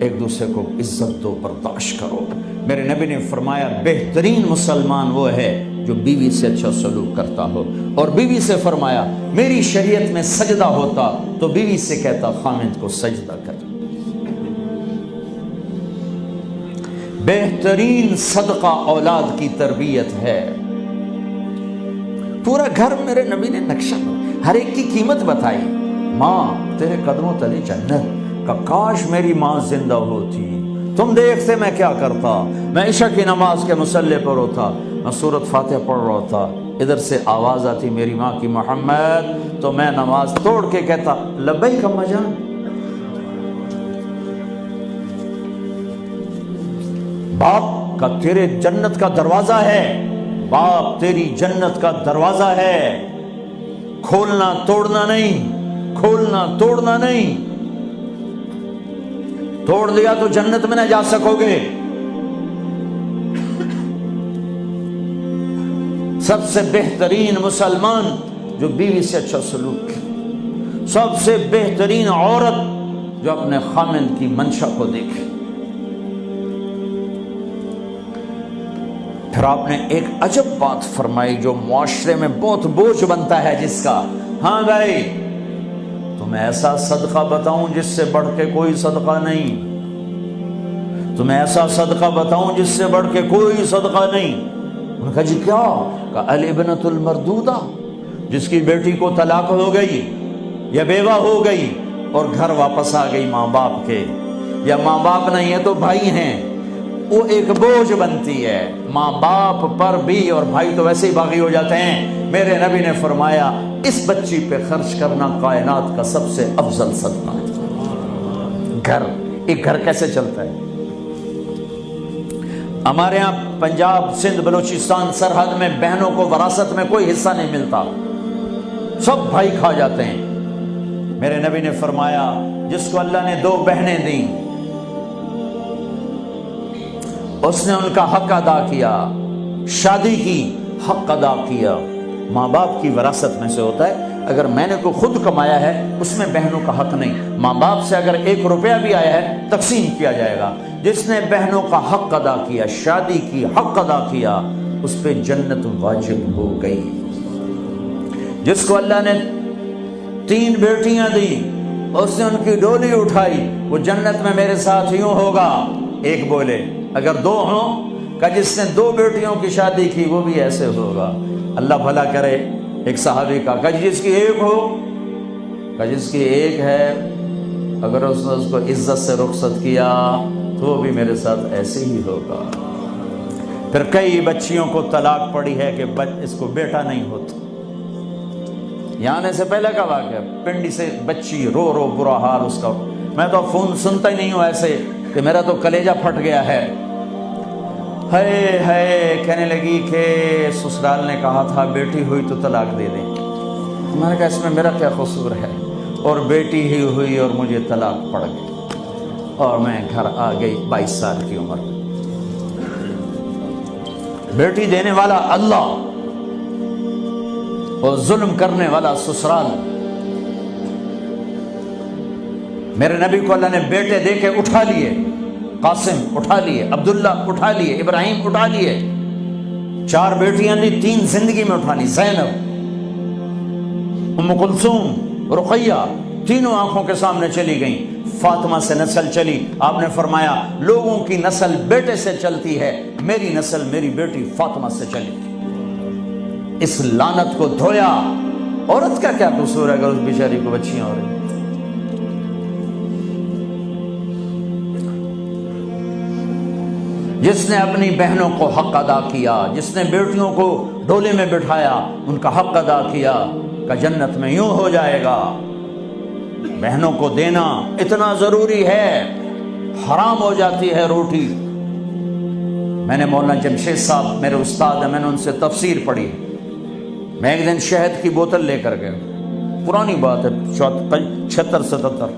ایک دوسرے کو عزت دو، برداشت کرو۔ میرے نبی نے فرمایا بہترین مسلمان وہ ہے جو بیوی سے اچھا سلوک کرتا ہو، اور بیوی سے فرمایا میری شریعت میں سجدہ ہوتا تو بیوی سے کہتا خامند کو سجدہ کر۔ بہترین صدقہ اولاد کی تربیت ہے۔ پورا گھر میرے نبی نے نقشہ ہر ایک کی قیمت بتائی۔ ماں تیرے قدموں تلے جنت، کا کاش میری ماں زندہ ہوتی، تم دیکھتے میں کیا کرتا، میں عشاء کی نماز کے مصلی پر ہوتا، میں سورۃ فاتحہ پڑھ رہا ہوتا، ادھر سے آواز آتی میری ماں کی محمد، تو میں نماز توڑ کے کہتا لبیک اماں جان۔ باپ کا تیرے جنت کا دروازہ ہے، باپ تیری جنت کا دروازہ ہے، کھولنا توڑنا نہیں، کھولنا توڑنا نہیں، توڑ دیا تو جنت میں نہ جا سکو گے۔ سب سے بہترین مسلمان جو بیوی سے اچھا سلوک کرے، سب سے بہترین عورت جو اپنے خامند کی منشا کو دیکھے۔ پھر آپ نے ایک عجب بات فرمائی جو معاشرے میں بہت بوجھ بنتا ہے جس کا، ہاں بھائی تمہیں ایسا صدقہ بتاؤں جس سے بڑھ کے کوئی صدقہ نہیں، تمہیں ایسا صدقہ بتاؤں جس سے بڑھ کے کوئی صدقہ نہیں۔ انہوں نے کہا جی کیا؟ کہا الابنۃ المردودہ، جس کی بیٹی کو طلاق ہو گئی یا بیوہ ہو گئی اور گھر واپس آ گئی ماں باپ کے، یا ماں باپ نہیں ہے تو بھائی ہیں، وہ ایک بوجھ بنتی ہے ماں باپ پر بھی، اور بھائی تو ویسے ہی باغی ہو جاتے ہیں۔ میرے نبی نے فرمایا اس بچی پہ خرچ کرنا کائنات کا سب سے افضل صدقہ ہے۔ گھر، ایک گھر کیسے چلتا ہے؟ ہمارے ہاں پنجاب سندھ بلوچستان سرحد میں بہنوں کو وراثت میں کوئی حصہ نہیں ملتا، سب بھائی کھا جاتے ہیں۔ میرے نبی نے فرمایا جس کو اللہ نے 2 بہنیں دیں اس نے ان کا حق ادا کیا، شادی کی حق ادا کیا۔ ماں باپ کی وراثت میں سے ہوتا ہے، اگر میں نے کوئی خود کمایا ہے اس میں بہنوں کا حق نہیں، ماں باپ سے اگر 1 روپیہ بھی آیا ہے تقسیم کیا جائے گا۔ جس نے بہنوں کا حق ادا کیا، شادی کی حق ادا کیا، اس پہ جنت واجب ہو گئی۔ جس کو اللہ نے 3 بیٹیاں دی، اس نے ان کی ڈولی اٹھائی، وہ جنت میں میرے ساتھ یوں ہوگا۔ ایک بولے اگر 2 ہوں، کہ جس نے 2 بیٹیوں کی شادی کی وہ بھی ایسے ہوگا۔ اللہ بھلا کرے۔ ایک صحابی کا کہ جس کی 1 ہو، کہ جس کی 1 ہے، اگر اس نے اس کو عزت سے رخصت کیا تو وہ بھی میرے ساتھ ایسے ہی ہوگا۔ پھر کئی بچیوں کو طلاق پڑی ہے کہ اس کو بیٹا نہیں ہوتا۔ یہاں آنے سے پہلے کا واقعہ، پنڈی سے بچی رو رو برا حال اس کا، میں تو فون سنتا ہی نہیں ہوں ایسے کہ میرا تو کلیجہ پھٹ گیا ہے۔ ہے کہنے لگی کہ سسرال نے کہا تھا بیٹی ہوئی تو طلاق دے دیں۔ میں نے کہا اس میں میرا کیا قصور ہے، اور بیٹی ہی ہوئی اور مجھے طلاق پڑ گئی، اور میں گھر آ گئی 22 سال کی عمر۔ بیٹی دینے والا اللہ اور ظلم کرنے والا سسرال۔ میرے نبی کو اللہ نے بیٹے دے کے اٹھا لیے، قاسم اٹھا لیے، عبداللہ اٹھا لیے، ابراہیم اٹھا لیے، 4 بیٹیاں دی، 3 زندگی میں اٹھا لی، زینب، ام کلثوم، رقیہ، تینوں آنکھوں کے سامنے چلی گئیں۔ فاطمہ سے نسل چلی، آپ نے فرمایا لوگوں کی نسل بیٹے سے چلتی ہے، میری نسل میری بیٹی فاطمہ سے چلی۔ اس لعنت کو دھویا۔ عورت کا کیا قصور ہے اگر اس بیچاری کو بچیاں ہو رہی؟ جس نے اپنی بہنوں کو حق ادا کیا، جس نے بیٹیوں کو ڈولے میں بٹھایا، ان کا حق ادا کیا، کہ جنت میں یوں ہو جائے گا۔ بہنوں کو دینا اتنا ضروری ہے، حرام ہو جاتی ہے روٹی۔ میں نے مولانا جمشید صاحب میرے استاد ہیں، میں نے ان سے تفسیر پڑھی۔ میں ایک دن شہد کی بوتل لے کر گیا، پرانی بات ہے 76-77۔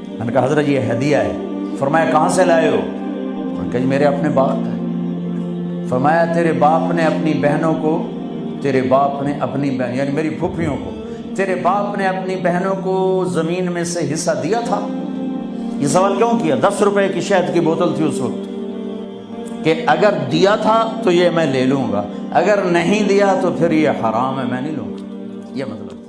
میں نے کہا حضرت یہ ہدیہ ہے۔ فرمایا کہاں سے لائے ہو؟ کہ میرے اپنے باپ کا ہے۔ فرمایا تیرے باپ نے اپنی بہنوں کو، تیرے باپ نے اپنی بہن یعنی میری پھوپھیوں کو، تیرے باپ نے اپنی بہنوں کو زمین میں سے حصہ دیا تھا؟ یہ سوال کیوں کیا؟ 10 روپے کی شہد کی بوتل تھی اس وقت، کہ اگر دیا تھا تو یہ میں لے لوں گا، اگر نہیں دیا تو پھر یہ حرام ہے، میں نہیں لوں گا، یہ مطلب۔